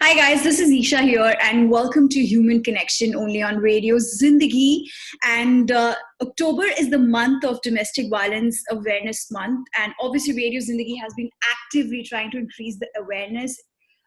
Hi guys, this is Isha here, and welcome to Human Connection only on Radio Zindagi. And October is the month of Domestic Violence Awareness Month, and obviously Radio Zindagi has been actively trying to increase the awareness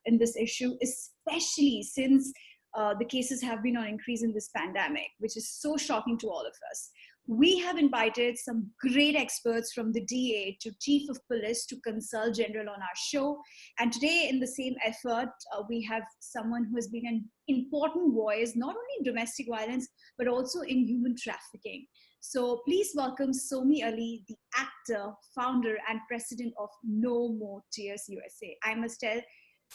in this issue, especially since the cases have been on increase in this pandemic, which is so shocking to all of us. We have invited some great experts from the DA to Chief of Police to consult general on our show. And today, in the same effort, we have someone who has been an important voice, not only in domestic violence, but also in human trafficking. So please welcome Somy Ali, the actor, founder, and president of No More Tears USA. I must tell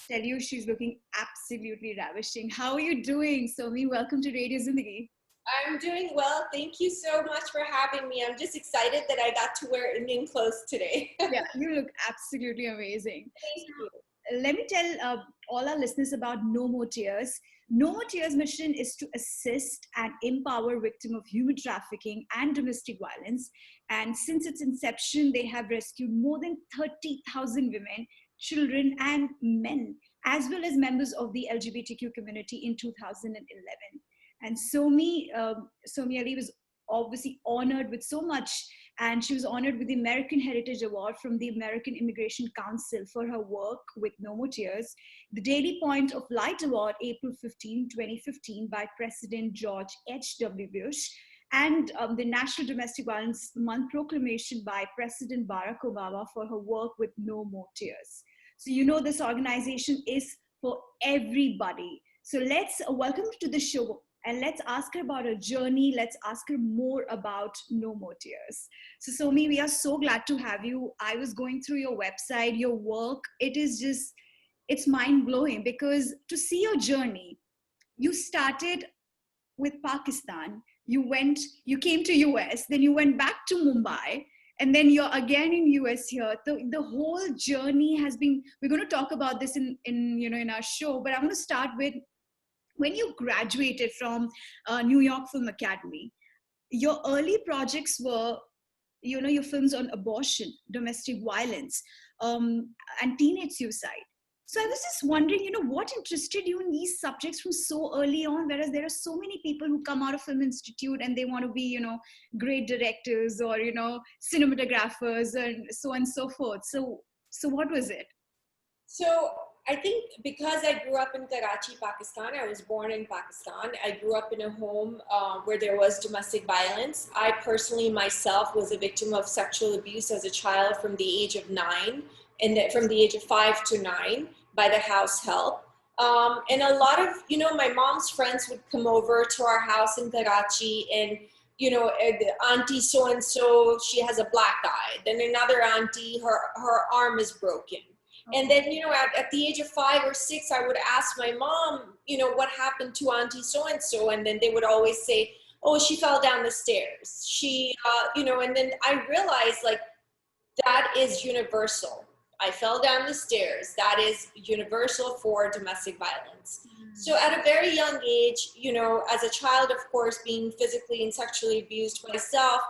you, she's looking absolutely ravishing. How are you doing, Somy? Welcome to Radio Zindagi. I'm doing well. Thank you so much for having me. I'm just excited that I got to wear Indian clothes today. Yeah, you look absolutely amazing. Thank you. Let me tell all our listeners about No More Tears. No More Tears mission is to assist and empower victims of human trafficking and domestic violence. And since its inception, they have rescued more than 30,000 women, children, and men, as well as members of the LGBTQ community in 2011. And Somy Ali was obviously honored with so much, and she was honored with the American Heritage Award from the American Immigration Council for her work with No More Tears, the Daily Point of Light Award, April 15, 2015, by President George H.W. Bush, and the National Domestic Violence Month proclamation by President Barack Obama for her work with No More Tears. So you know this organization is for everybody. So let's welcome her to the show. And let's ask her about her journey. Let's ask her more about No More Tears. So, Somy, we are so glad to have you. I was going through your website, your work. It's mind blowing because to see your journey, you started with Pakistan. You came to US, then you went back to Mumbai, and then you're again in US here. The whole journey has been, we're going to talk about this in our show, but I'm going to start with when you graduated from New York Film Academy. Your early projects were, your films on abortion, domestic violence, and teenage suicide. So I was just wondering, what interested you in these subjects from so early on, whereas there are so many people who come out of Film Institute and they want to be, great directors or, cinematographers and so on and so forth. So what was it? So I think because I grew up in Karachi, Pakistan, I was born in Pakistan. I grew up in a home where there was domestic violence. I personally myself was a victim of sexual abuse as a child from the age of 9 and from the age of 5 to 9 by the house help. And a lot of, my mom's friends would come over to our house in Karachi and the auntie so-and-so, she has a black eye. Then another auntie, her arm is broken. And then, at the age of 5 or 6, I would ask my mom, what happened to auntie so-and-so? And then they would always say, oh, she fell down the stairs. And then I realized like, that is universal. I fell down the stairs. That is universal for domestic violence. So at a very young age, as a child, of course, being physically and sexually abused myself,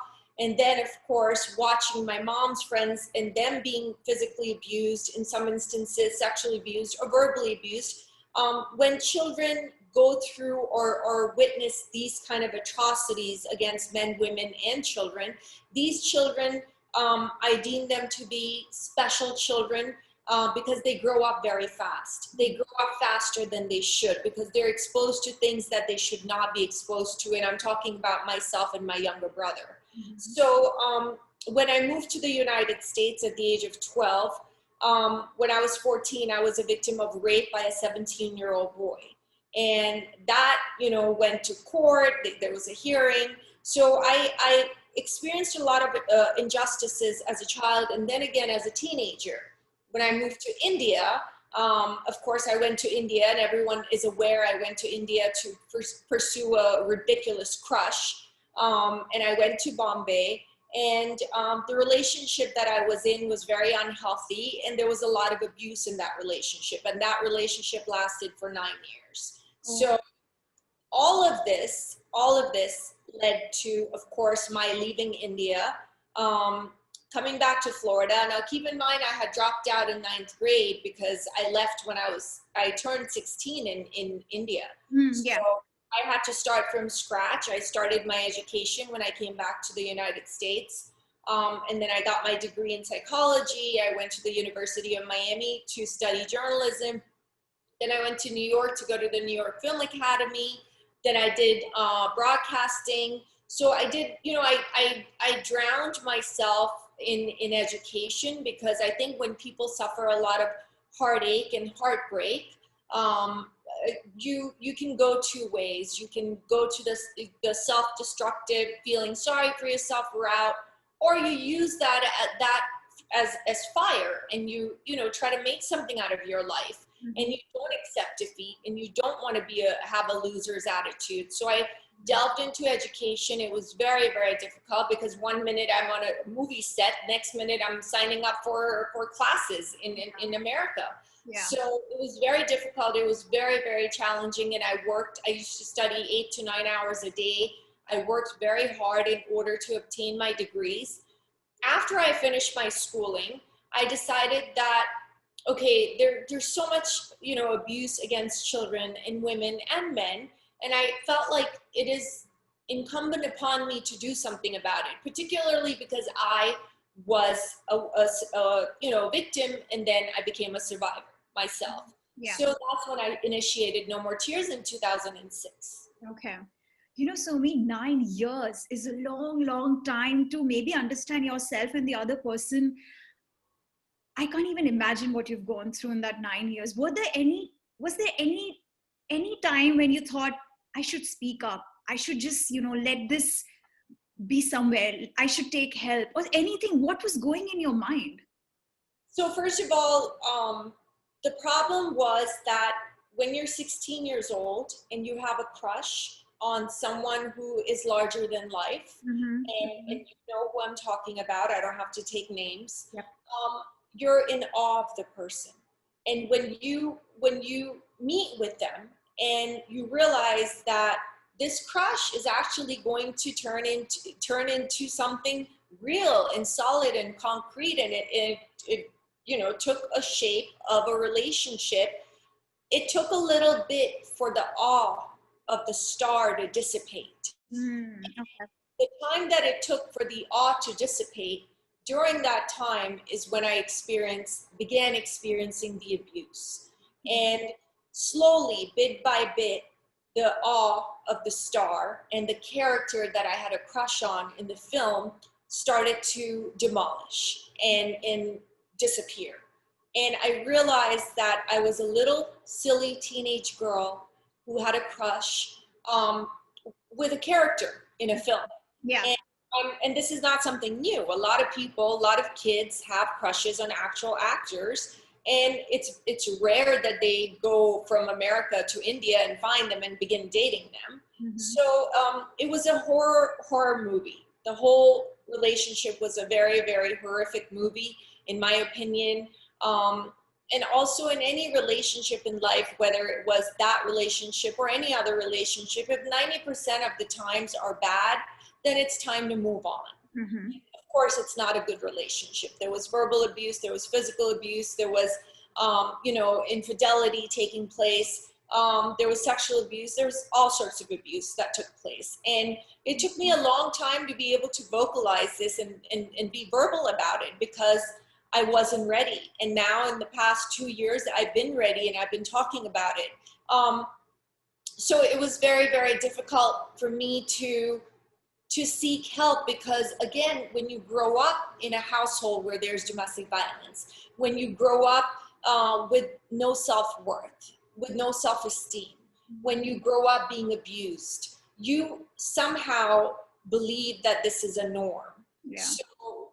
and then, of course, watching my mom's friends and them being physically abused, in some instances, sexually abused or verbally abused. When children go through or witness these kind of atrocities against men, women, and children, these children, I deem them to be special children because they grow up very fast. They grow up faster than they should because they're exposed to things that they should not be exposed to. And I'm talking about myself and my younger brother. So when I moved to the United States at the age of 12, when I was 14, I was a victim of rape by a 17-year-old boy. And that, went to court. There was a hearing. So I experienced a lot of injustices as a child and then again as a teenager. When I moved to India, of course, I went to India, and everyone is aware I went to India to pursue a ridiculous crush. And I went to Bombay, and the relationship that I was in was very unhealthy, and there was a lot of abuse in that relationship, and that relationship lasted for 9 years. So all of this led to, of course, my leaving India, coming back to Florida. Now, keep in mind, I had dropped out in ninth grade because I left when I turned 16 in India. So Yeah. I had to start from scratch. I started my education when I came back to the United States. And then I got my degree in psychology. I went to the University of Miami to study journalism. Then I went to New York to go to the New York Film Academy. Then I did broadcasting. So I did, I drowned myself in education, because I think when people suffer a lot of heartache and heartbreak, you can go two ways. You can go to the self-destructive, feeling sorry for yourself route, or you use that as fire, and you try to make something out of your life. Mm-hmm. And you don't accept defeat, and you don't want to have a loser's attitude. So I delved into education. It was very, very difficult, because one minute I'm on a movie set, next minute I'm signing up for classes in America. Yeah. So it was very difficult. It was very, very challenging. And I used to study 8 to 9 hours a day. I worked very hard in order to obtain my degrees. After I finished my schooling, I decided that, okay, there's so much, abuse against children and women and men. And I felt like it is incumbent upon me to do something about it, particularly because I was a victim, and then I became a survivor myself. Yeah. So that's when I initiated No More Tears in 2006. Okay. Somy, 9 years is a long, long time to maybe understand yourself and the other person. I can't even imagine what you've gone through in that 9 years. Was there any time when you thought, I should speak up? I should just, let this be somewhere. I should take help, or anything. What was going in your mind? So first of all, the problem was that when you're 16 years old and you have a crush on someone who is larger than life, Mm-hmm. and you know who I'm talking about, I don't have to take names. Yep. You're in awe of the person. And when you meet with them and you realize that this crush is actually going to turn into something real and solid and concrete, and it took a shape of a relationship, it took a little bit for the awe of the star to dissipate. Okay. The time that it took for the awe to dissipate, during that time is when I began experiencing the abuse. And slowly, bit by bit, the awe of the star and the character that I had a crush on in the film started to demolish and disappear. And I realized that I was a little silly teenage girl who had a crush with a character in a film. Yeah. And this is not something new. A lot of kids have crushes on actual actors, and it's rare that they go from America to India and find them and begin dating them. Mm-hmm. So it was a horror movie. The whole relationship was a very, very horrific movie, in my opinion. And also in any relationship in life, whether it was that relationship or any other relationship, if 90% of the times are bad, then it's time to move on. Mm-hmm. Of course, it's not a good relationship. There was verbal abuse, there was physical abuse, there was, infidelity taking place, there was sexual abuse, there was all sorts of abuse that took place. And it took me a long time to be able to vocalize this and be verbal about it, because I wasn't ready. And now in the past 2 years, I've been ready and I've been talking about it. So it was very, very difficult for me to seek help, because again, when you grow up in a household where there's domestic violence, when you grow up with no self-worth, with no self-esteem, when you grow up being abused, you somehow believe that this is a norm. Yeah. So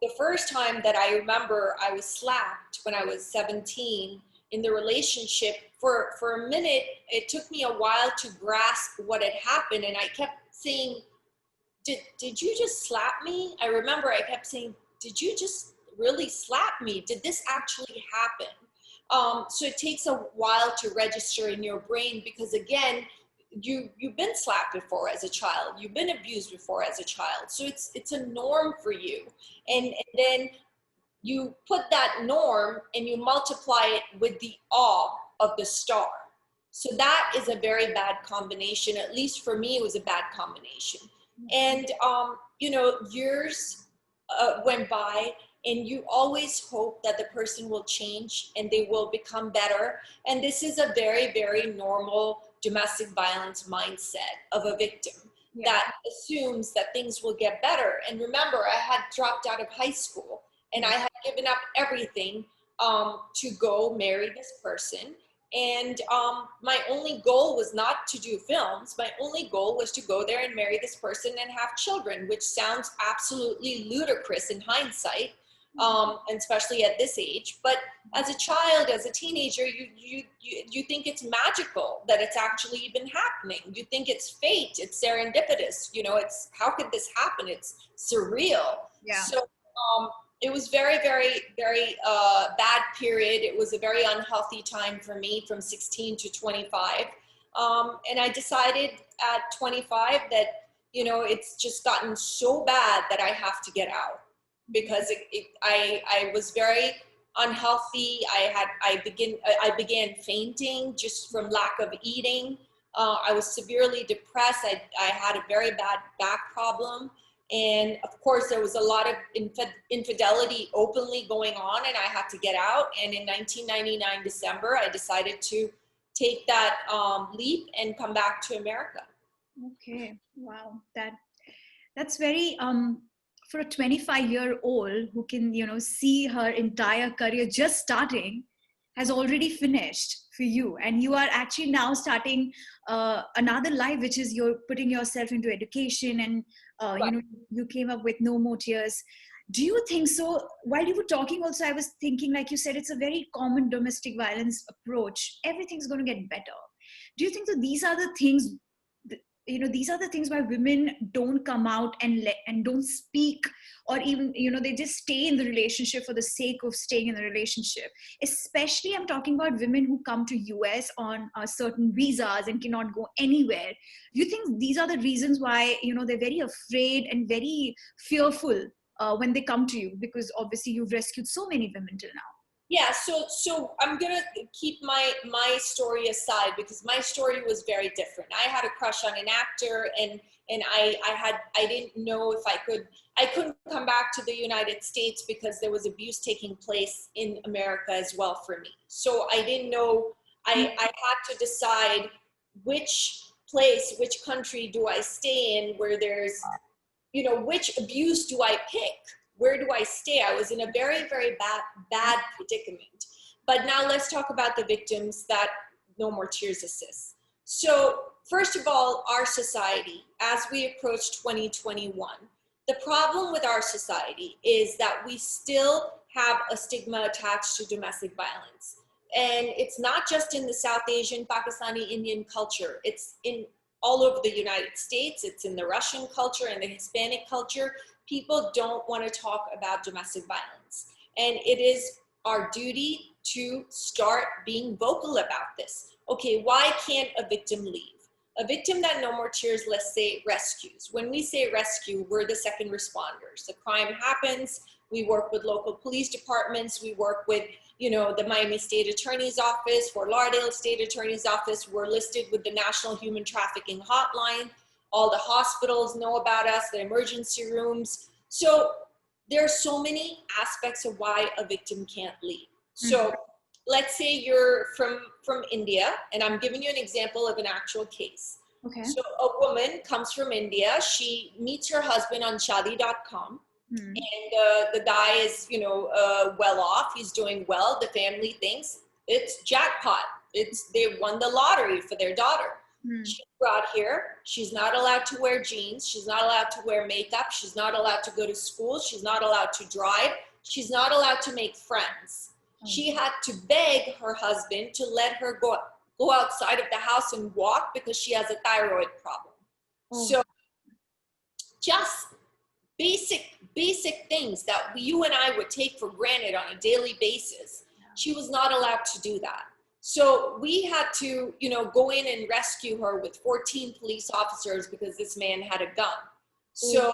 the first time that I remember I was slapped when I was 17 in the relationship, for a minute, it took me a while to grasp what had happened. And I kept saying, did you just slap me? I remember I kept saying, did you just really slap me? Did this actually happen? So it takes a while to register in your brain, because again, you've been slapped before as a child, you've been abused before as a child, so it's a norm for you. And then you put that norm and you multiply it with the awe of the star. So that is a very bad combination. At least for me, it was a bad combination. And, you know, years went by, and you always hope that the person will change and they will become better. And this is a very, very normal domestic violence mindset of a victim that assumes that things will get better. And remember, I had dropped out of high school and I had given up everything to go marry this person. And my only goal was not to do films. My only goal was to go there and marry this person and have children, which sounds absolutely ludicrous in hindsight, and especially at this age. But as a child, as a teenager, you think it's magical that it's actually even happening. You think it's fate, it's serendipitous. You know, it's, how could this happen? It's surreal. Yeah. So it was very, very, very bad period. It was a very unhealthy time for me from 16 to 25. And I decided at 25 that, you know, it's just gotten so bad that I have to get out, because I was very unhealthy. I began fainting just from lack of eating. I was severely depressed. I had a very bad back problem. And of course, there was a lot of infidelity openly going on, and I had to get out. And in 1999, December, I decided to take that leap and come back to America. Okay. Wow. That's very, for a 25-year-old who can, you know, see her entire career just starting, has already finished for you. And you are actually now starting another life, which is you're putting yourself into education, and, Right. you know, you came up with No More Tears. Do you think so? While you were talking also, I was thinking, like you said, it's a very common domestic violence approach. Everything's going to get better. Do you think that these are the things, you know, these are the things why women don't come out and don't speak, or even, you know, they just stay in the relationship for the sake of staying in the relationship? Especially I'm talking about women who come to US on certain visas and cannot go anywhere. Do you think these are the reasons why, you know, they're very afraid and very fearful when they come to you? Because obviously you've rescued so many women till now. Yeah, so I'm gonna keep my story aside, because my story was very different. I had a crush on an actor, and I didn't know if I couldn't come back to the United States because there was abuse taking place in America as well for me. So I didn't know. I had to decide which place, which country do I stay in where there's, you know, which abuse do I pick? Where do I stay? I was in a very, very bad predicament. But now let's talk about the victims that No More Tears assists. So first of all, our society, as we approach 2021, the problem with our society is that we still have a stigma attached to domestic violence. And it's not just in the South Asian, Pakistani, Indian culture. It's in all over the United States. It's in the Russian culture and the Hispanic culture. People don't want to talk about domestic violence. And it is our duty to start being vocal about this. Okay, why can't a victim leave? A victim that No More Tears, let's say, rescues. When we say rescue, we're the second responders. The crime happens, we work with local police departments, we work with, you know, the Miami State Attorney's Office, Fort Lauderdale State Attorney's Office. We're listed with the National Human Trafficking Hotline. All the hospitals know about us, the emergency rooms. So there are so many aspects of why a victim can't leave. So let's say you're from India, and I'm giving you an example of an actual case. Okay. So a woman comes from India. She meets her husband on shadi.com. And the guy is, you know, well off. He's doing well. The family thinks it's jackpot. They won the lottery for their daughter. She's brought here. She's not allowed to wear jeans. She's not allowed to wear makeup. She's not allowed to go to school. She's not allowed to drive. She's not allowed to make friends. She had to beg her husband to let her go outside of the house and walk because she has a thyroid problem. So just basic things that you and I would take for granted on a daily basis. She was not allowed to do that. So we had to, you know, go in and rescue her with 14 police officers because this man had a gun. So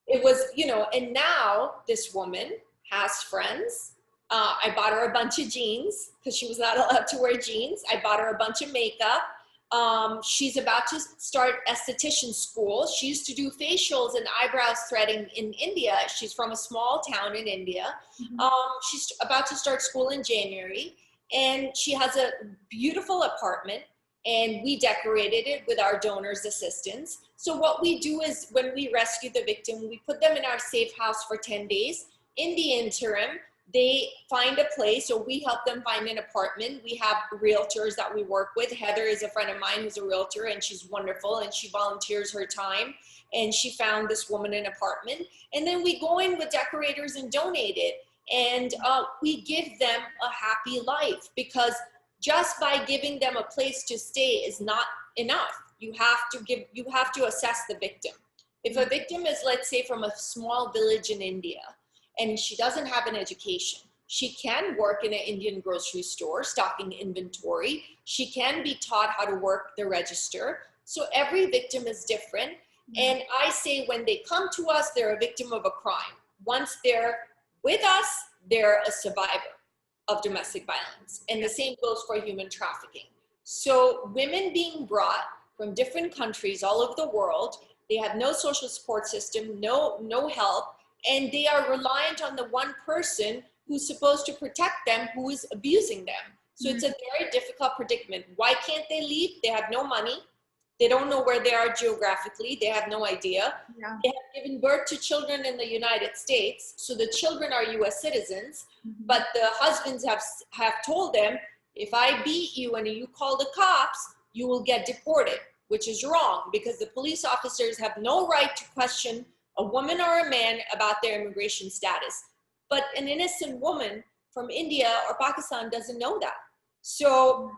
it was, you know, and now this woman has friends. I bought her a bunch of jeans because she was not allowed to wear jeans. I bought her a bunch of makeup. She's about to start esthetician school. She used to do facials and eyebrows threading in India. She's from a small town in India. She's about to start school in January, and she has a beautiful apartment, and we decorated it with our donors' assistance. So what we do is when we rescue the victim, we put them in our safe house for 10 days. In the interim, they find a place, or we help them find an apartment. We have realtors that we work with. Heather is a friend of mine who's a realtor, and she's wonderful, and she volunteers her time, and she found this woman an apartment. And then we go in with decorators and donate it, and we give them a happy life, because just by giving them a place to stay is not enough. You have to assess the victim. If a victim is, let's say, from a small village in India, and she doesn't have an education, she can work in an Indian grocery store stocking inventory. She can be taught how to work the register. So every victim is different. And I say when they come to us, they're a victim of a crime. Once they're with us, they're a survivor of domestic violence. And the same goes for human trafficking. So women being brought from different countries all over the world, they have no social support system, no help, and they are reliant on the one person who's supposed to protect them, who is abusing them. So it's a very difficult predicament. Why can't they leave? They have no money. They don't know where they are geographically. They have no idea. Yeah. They have given birth to children in the United States. So the children are US citizens, but the husbands have told them, if I beat you and you call the cops, you will get deported, which is wrong, because the police officers have no right to question a woman or a man about their immigration status. But an innocent woman from India or Pakistan doesn't know that. So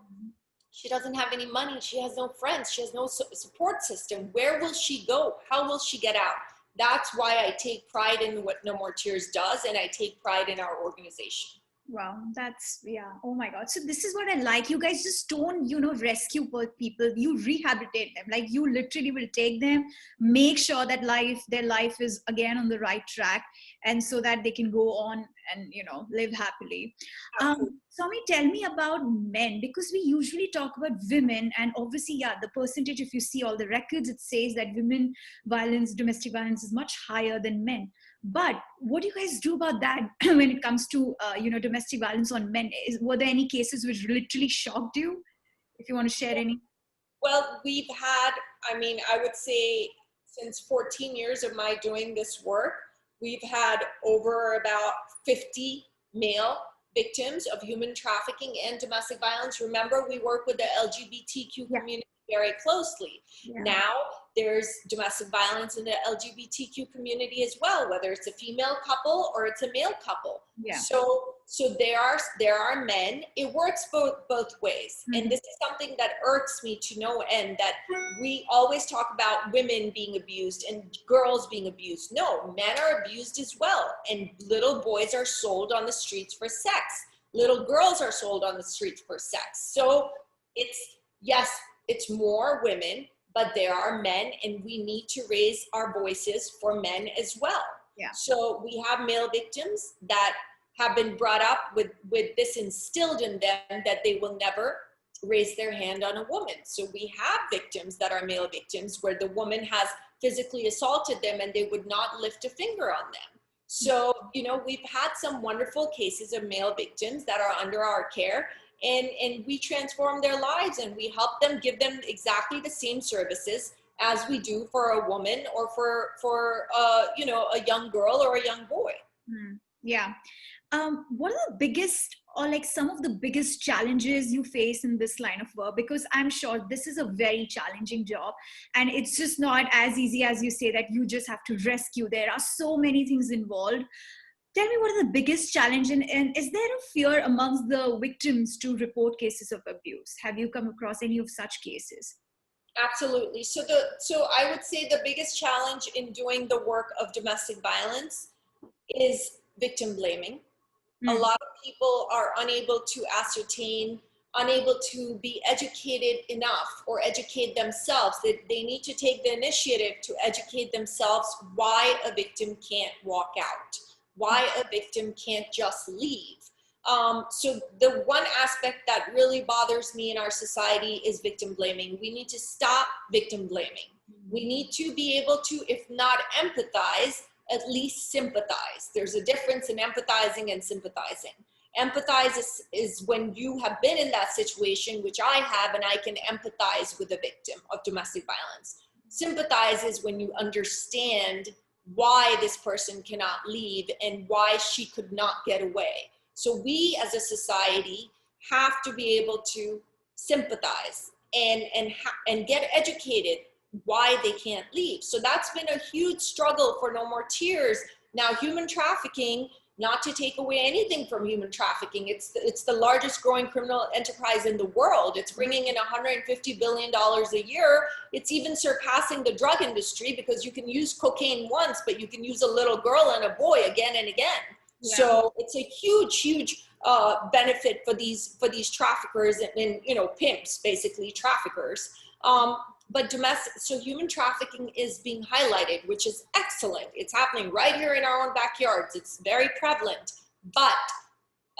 she doesn't have any money. She has no friends. She has no support system. Where will she go? How will she get out? That's why I take pride in what No More Tears does, and I take pride in our organization. Wow, that's, yeah. Oh my God. So this is what I like. You guys just don't, rescue people. You rehabilitate them. Like, you literally will take them, make sure that their life is again on the right track, and so that they can go on and, live happily. Somy, tell me about men, because we usually talk about women, and obviously, yeah, the percentage, if you see all the records, it says that women violence, domestic violence is much higher than men. But what do you guys do about that when it comes to, domestic violence on men? Were there any cases which literally shocked you? If you want to share any. Well, we've had, I would say since 14 years of my doing this work, we've had over about 50 male victims of human trafficking and domestic violence. Remember, we work with the LGBTQ community very closely. Yeah. Now, there's domestic violence in the LGBTQ community as well, whether it's a female couple or it's a male couple. Yeah. So there are men. It works both ways. And this is something that irks me to no end, that we always talk about women being abused and girls being abused. No, men are abused as well. And little boys are sold on the streets for sex. Little girls are sold on the streets for sex. So it's more women, but there are men, and we need to raise our voices for men as well. Yeah. So we have male victims that have been brought up with this instilled in them that they will never raise their hand on a woman. So we have victims that are male victims where the woman has physically assaulted them and they would not lift a finger on them. So, we've had some wonderful cases of male victims that are under our care, and we transform their lives, and we help them, give them exactly the same services as we do for a woman or for a young girl or a young boy. Yeah. What are the biggest, or like some of the biggest challenges you face in this line of work? Because I'm sure this is a very challenging job, and it's just not as easy as you say that you just have to rescue. There are so many things involved. Tell me, what are the biggest challenge, and is there a fear amongst the victims to report cases of abuse? Have you come across any of such cases? Absolutely. So I would say the biggest challenge in doing the work of domestic violence is victim blaming. A lot of people are unable to ascertain, unable to be educated enough or educate themselves. They need to take the initiative to educate themselves why a victim can't walk out, why a victim can't just leave. So the one aspect that really bothers me in our society is victim blaming. We need to stop victim blaming. We need to be able to, if not empathize, at least sympathize. There's a difference in empathizing and sympathizing. Empathize is when you have been in that situation, which I have, and I can empathize with a victim of domestic violence. Sympathize is when you understand why this person cannot leave and why she could not get away. So we as a society have to be able to sympathize and get educated why they can't leave. So that's been a huge struggle for No More Tears. Now, human trafficking, not to take away anything from human trafficking, it's the largest growing criminal enterprise in the world. It's bringing in $150 billion a year. It's even surpassing the drug industry because you can use cocaine once, but you can use a little girl and a boy again and again. Yeah. So it's a huge benefit for these traffickers and pimps, basically traffickers. But so human trafficking is being highlighted, which is excellent. It's happening right here in our own backyards. It's very prevalent. But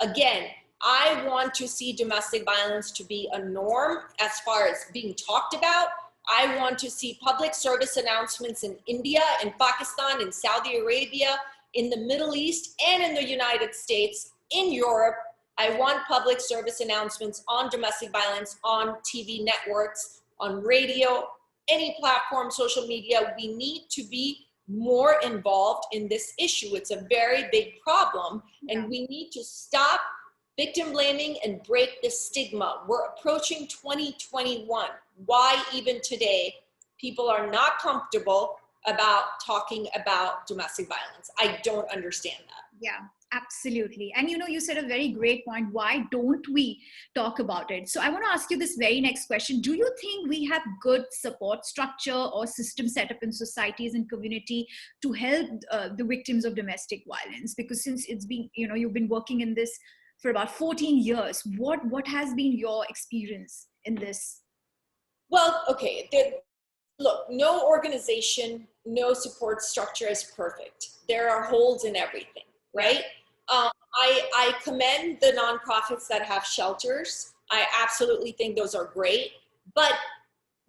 again, I want to see domestic violence to be a norm as far as being talked about. I want to see public service announcements in India, in Pakistan, in Saudi Arabia, in the Middle East, and in the United States, in Europe. I want public service announcements on domestic violence on TV networks, on radio, any platform, social media. We need to be more involved in this issue. It's a very big problem, and we need to stop victim blaming and break the stigma. We're approaching 2021. Why even today people are not comfortable about talking about domestic violence? I don't understand that. Yeah, absolutely. And you said a very great point. Why don't we talk about it? So I want to ask you this very next question. Do you think we have good support structure or system set up in societies and community to help the victims of domestic violence? Because since it's been, you've been working in this for about 14 years, what has been your experience in this? Well, okay. Look, no organization, no support structure is perfect. There are holes in everything, right? I commend the nonprofits that have shelters. I absolutely think those are great. But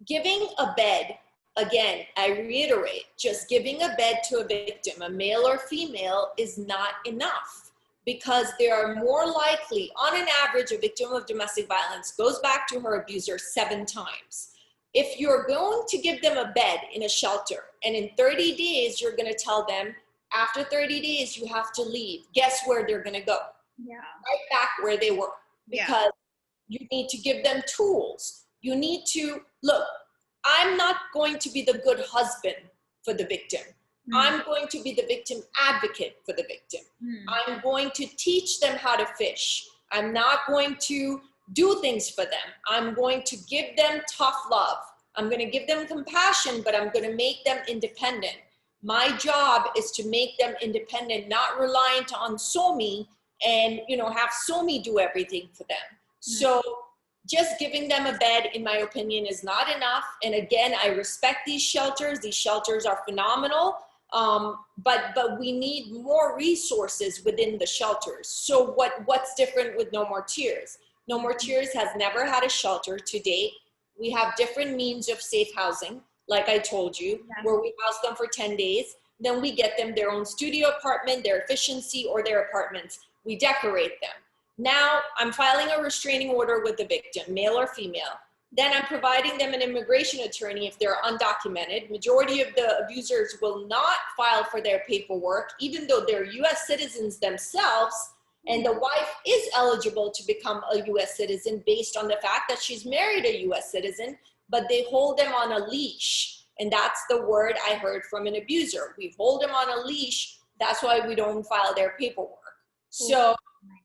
giving a bed, again, I reiterate, just giving a bed to a victim, a male or female, is not enough, because they are more likely, on an average, a victim of domestic violence goes back to her abuser 7 times. If you're going to give them a bed in a shelter, and in 30 days, you're going to tell them, after 30 days, you have to leave, guess where they're going to go? Yeah. Right back where they were. Because you need to give them tools. You need to, look, I'm not going to be the good husband for the victim. I'm going to be the victim advocate for the victim. I'm going to teach them how to fish. I'm not going to do things for them. I'm going to give them tough love. I'm going to give them compassion, but I'm going to make them independent. My job is to make them independent, not reliant on Somy and, have Somy do everything for them. So just giving them a bed, in my opinion, is not enough. And again, I respect these shelters. These shelters are phenomenal. But we need more resources within the shelters. So what's different with No More Tears? No More Tears has never had a shelter to date. We have different means of safe housing, like I told you, where we house them for 10 days. Then we get them their own studio apartment, their efficiency, or their apartments. We decorate them. Now I'm filing a restraining order with the victim, male or female. Then I'm providing them an immigration attorney if they're undocumented. Majority of the abusers will not file for their paperwork, even though they're US citizens themselves. And the wife is eligible to become a US citizen based on the fact that she's married a US citizen, but they hold them on a leash. And that's the word I heard from an abuser. We hold them on a leash. That's why we don't file their paperwork. So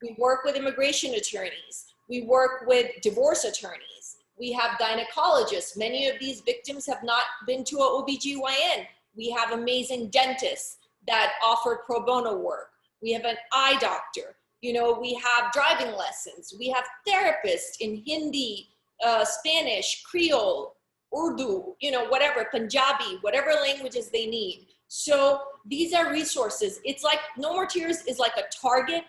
we work with immigration attorneys. We work with divorce attorneys. We have gynecologists. Many of these victims have not been to an OBGYN. We have amazing dentists that offer pro bono work. We have an eye doctor. We have driving lessons. We have therapists in Hindi, Spanish, Creole, Urdu, whatever, Punjabi, whatever languages they need. So these are resources. It's like No More Tears is like a target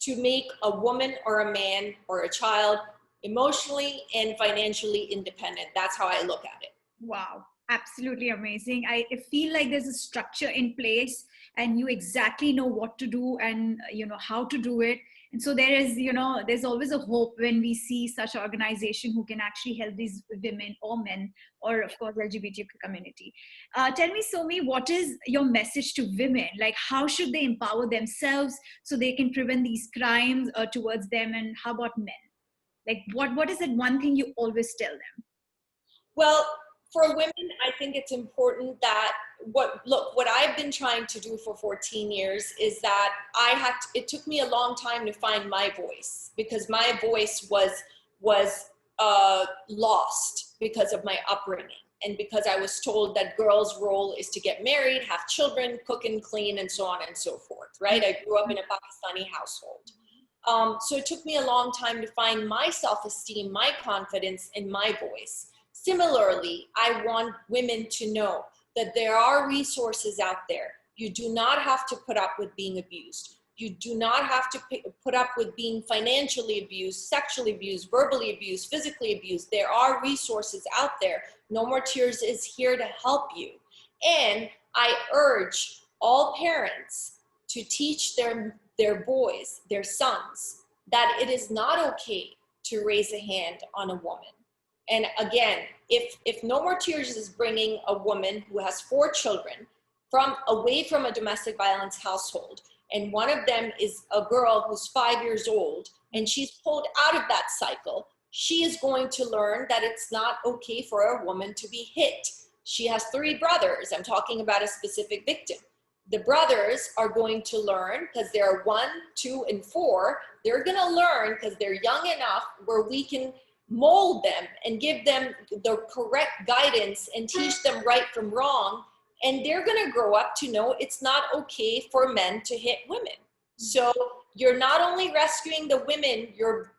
to make a woman or a man or a child emotionally and financially independent. That's how I look at it. Wow, absolutely amazing. I feel like there's a structure in place and you exactly know what to do and how to do it. And so there is, there's always a hope when we see such organization who can actually help these women or men or of course LGBTQ community. Tell me, Somi, what is your message to women? Like how should they empower themselves so they can prevent these crimes towards them? And how about men? Like what is that one thing you always tell them? Well, for women, I think it's important that what I've been trying to do for 14 years is that it took me a long time to find my voice, because my voice was lost because of my upbringing, and because I was told that girls' role is to get married, have children, cook and clean, and so on and so forth, right? I grew up in a Pakistani household. So it took me a long time to find my self-esteem, my confidence, and my voice. Similarly, I want women to know that there are resources out there. You do not have to put up with being abused. You do not have to put up with being financially abused, sexually abused, verbally abused, physically abused. There are resources out there. No More Tears is here to help you. And I urge all parents to teach their boys, their sons, that it is not okay to raise a hand on a woman. And again, if No More Tears is bringing a woman who has 4 children away from a domestic violence household, and one of them is a girl who's 5 years old, and she's pulled out of that cycle, she is going to learn that it's not okay for a woman to be hit. She has 3 brothers. I'm talking about a specific victim. The brothers are going to learn, because they're 1, 2, and 4, they're going to learn because they're young enough where we can mold them and give them the correct guidance and teach them right from wrong. And they're going to grow up to know it's not okay for men to hit women. So you're not only rescuing the women, you're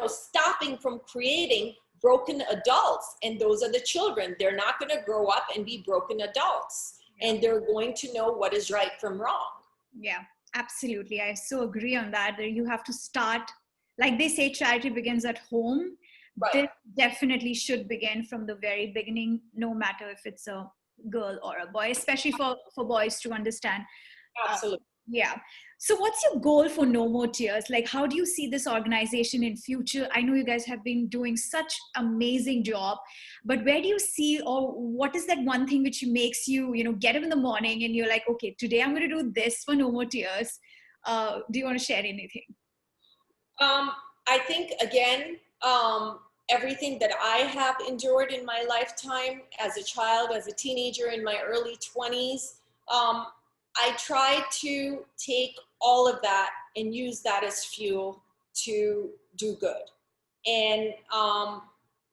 stopping from creating broken adults. And those are the children. They're not going to grow up and be broken adults. And they're going to know what is right from wrong. Yeah, absolutely. I so agree on that. That you have to start, like they say, charity begins at home. Right. This definitely should begin from the very beginning, no matter if it's a girl or a boy, especially for boys to understand. Absolutely. Yeah. So what's your goal for No More Tears? Like, how do you see this organization in future? I know you guys have been doing such amazing job, but where do you see, or what is that one thing which makes you, get up in the morning and you're like, okay, today I'm going to do this for No More Tears. Do you want to share anything? I think, again, everything that I have endured in my lifetime as a child, as a teenager, in my early 20s, I try to take all of that and use that as fuel to do good. And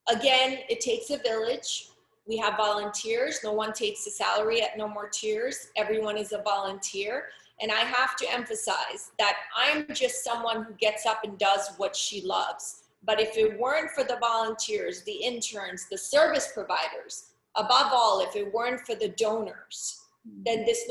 again, it takes a village. We have volunteers. No one takes a salary at No More Tears. Everyone is a volunteer. And I have to emphasize that I'm just someone who gets up and does what she loves. But if it weren't for the volunteers, the interns, the service providers, above all, if it weren't for the donors, then this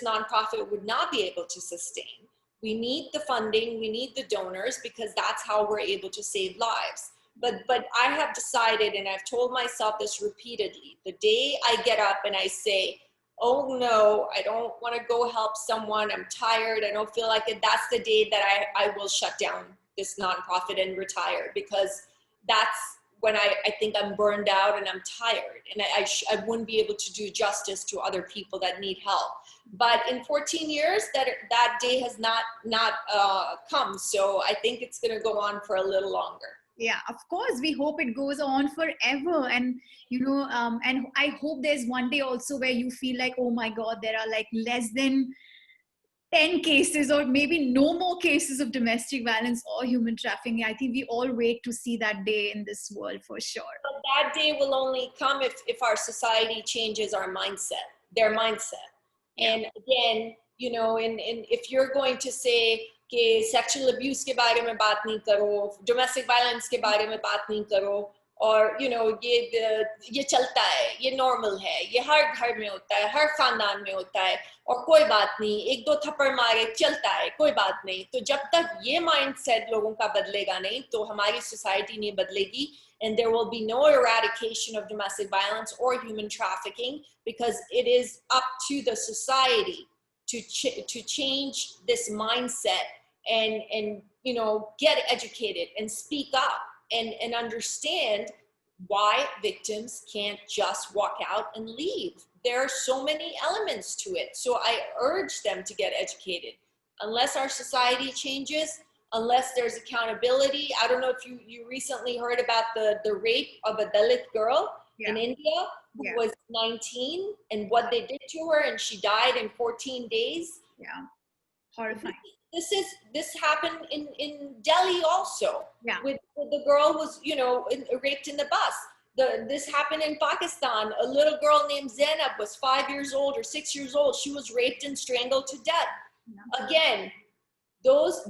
nonprofit would not be able to sustain. We need the funding, we need the donors, because that's how we're able to save lives. But I have decided, and I've told myself this repeatedly, the day I get up and I say, oh no, I don't want to go help someone, I'm tired, I don't feel like it, that's the day that I will shut down this nonprofit and retire, because that's when I think I'm burned out and I'm tired, and I wouldn't be able to do justice to other people that need help. But in 14 years, that day has not come, so I think it's going to go on for a little longer. Yeah, of course, we hope it goes on forever. And and I hope there's one day also where you feel like, oh my god, there are like less than 10 cases or maybe no more cases of domestic violence or human trafficking. I think we all wait to see that day in this world for sure. But that day will only come if our society changes their mindset. Yeah. And again, and if you're going to say कि sexual abuse के बारे में बात नहीं करो, domestic violence के बारे में बात नहीं करो, और ये चलता है, ये नॉर्मल है, ये हर घर में होता है, हर खानदान में होता है, और कोई बात नहीं, एक दो थप्पड़ मारे चलता है, कोई बात नहीं। तो जब तक ये माइंडसेट लोगों का बदलेगा नहीं, तो हमारी सोसाइटी नहीं बदलेगी, and there will be no eradication of domestic violence or human trafficking, because it is up to the society to change this mindset and get educated and speak up and understand why victims can't just walk out and leave. There are so many elements to it. So I urge them to get educated. Unless our society changes, unless there's accountability. I don't know if you recently heard about the rape of a Dalit girl in India who was 19 and what they did to her, and she died in 14 days. Yeah, horrifying. This happened in Delhi also. Yeah. With the girl was raped in the bus. This happened in Pakistan. A little girl named Zainab was 5 years old or 6 years old. She was raped and strangled to death. Yeah. Again,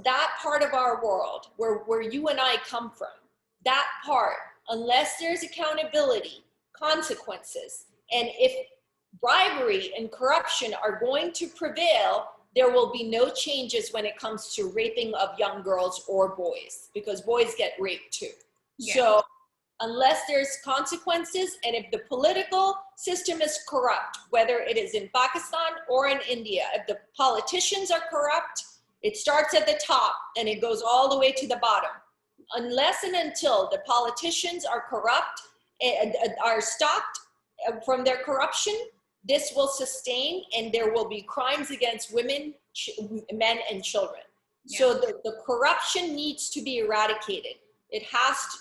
that part of our world where you and I come from, that part, unless there's accountability, consequences, and if bribery and corruption are going to prevail, there will be no changes when it comes to raping of young girls or boys, because boys get raped too. Yeah. So unless there's consequences, and if the political system is corrupt, whether it is in Pakistan or in India, if the politicians are corrupt, it starts at the top and it goes all the way to the bottom. Unless and until the politicians are corrupt, are stopped from their corruption, this will sustain, and there will be crimes against women, men, and children. Yeah. So the corruption needs to be eradicated.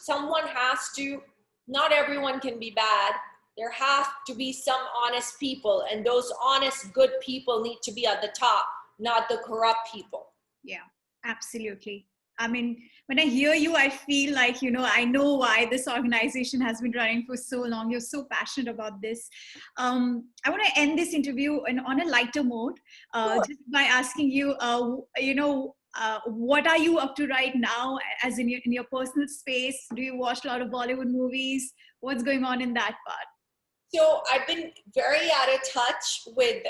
Someone has to, not everyone can be bad. There have to be some honest people, and those honest, good people need to be at the top, not the corrupt people. Yeah, absolutely. I mean, when I hear you, I feel like, I know why this organization has been running for so long. You're so passionate about this. I want to end this interview on a lighter mode, sure. Just by asking you, what are you up to right now, as in your personal space? Do you watch a lot of Bollywood movies? What's going on in that part? So I've been very out of touch with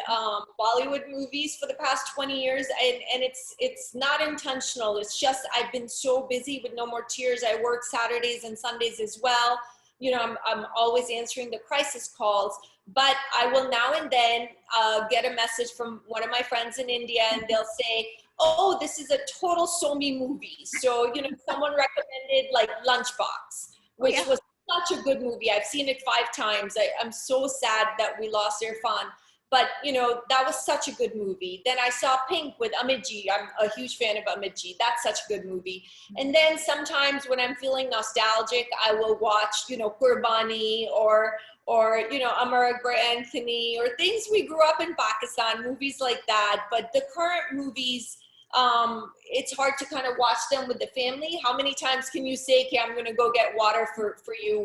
Bollywood movies for the past 20 years, and it's not intentional. It's just I've been so busy with No More Tears. I work Saturdays and Sundays as well. I'm always answering the crisis calls, but I will now and then get a message from one of my friends in India, and they'll say, "Oh, this is a total Somy movie." So someone recommended like Lunchbox, which was such a good movie. I've seen it 5 times. I'm so sad that we lost Irfan. But, that was such a good movie. Then I saw Pink with Amit Ji. I'm a huge fan of Amit Ji. That's such a good movie. And then sometimes when I'm feeling nostalgic, I will watch, Qurbani or Amar Akbar Anthony, or things we grew up in Pakistan, movies like that. But the current movies, it's hard to kind of watch them with the family. How many times can you say, okay, I'm going to go get water for you?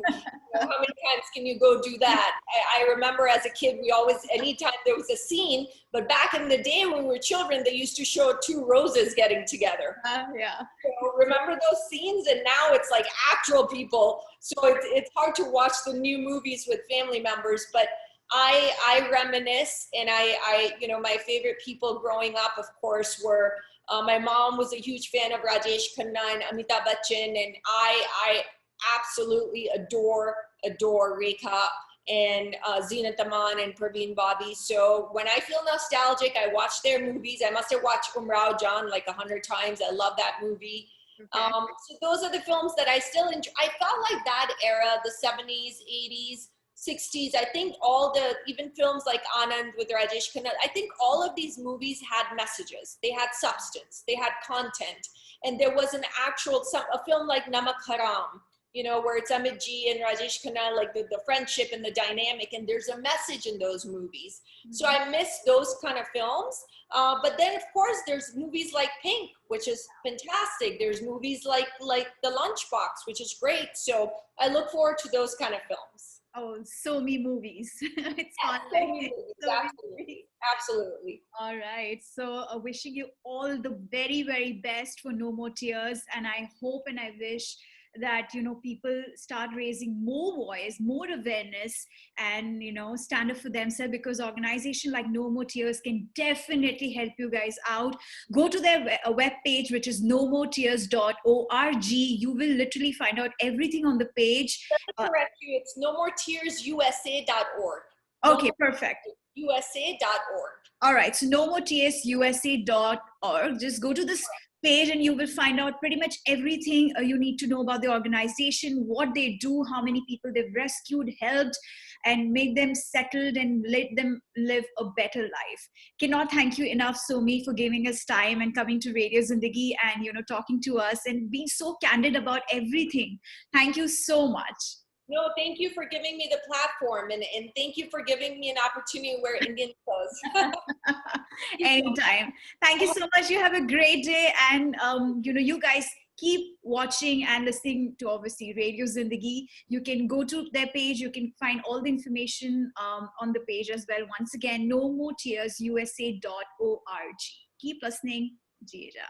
How many times can you go do that? I remember as a kid, we always, anytime there was a scene, but back in the day when we were children, they used to show 2 roses getting together. Yeah. So remember those scenes? And now it's like actual people. So it's hard to watch the new movies with family members, but I reminisce, and I my favorite people growing up, of course, were my mom was a huge fan of Rajesh Khanna and Amitabh Bachchan, and I absolutely adore Rekha and Zeenat Aman and Praveen Bobby. So when I feel nostalgic, I watch their movies. I must have watched Umrao Jan like 100 times. I love that movie. Okay. So those are the films that I still enjoy. I felt like that era, the 70s, 80s, 60s, I think even films like Anand with Rajesh Khanna, I think all of these movies had messages. They had substance. They had content. And there was a film like Namak Haram, where it's Amit Ji and Rajesh Khanna, like the friendship and the dynamic, and there's a message in those movies. Mm-hmm. So I miss those kind of films. But then, of course, there's movies like Pink, which is fantastic. There's movies like The Lunchbox, which is great. So I look forward to those kind of films. Oh, so many movies. It's fun. So many movies. Absolutely. All right. So wishing you all the very, very best for No More Tears. And I hope and I wish that, people start raising more voice, more awareness, and, stand up for themselves, because organization like No More Tears can definitely help you guys out. Go to their web page, which is nomoretears.org. You will literally find out everything on the page. Correct you. It's nomoretearsusa.org. Okay, perfect. USA.org. All right, so nomoretsusa.org. Just go to this page and you will find out pretty much everything you need to know about the organization, what they do, how many people they've rescued, helped, and make them settled and let them live a better life. Cannot thank you enough, Somy, for giving us time and coming to Radio Zindagi and, talking to us and being so candid about everything. Thank you so much. No, thank you for giving me the platform, and thank you for giving me an opportunity where Indian clothes. Anytime. Thank you so much. You have a great day. And, you guys keep watching and listening to, obviously, Radio Zindagi. You can go to their page. You can find all the information on the page as well. Once again, nomoretearsusa.org. Keep listening. Jija.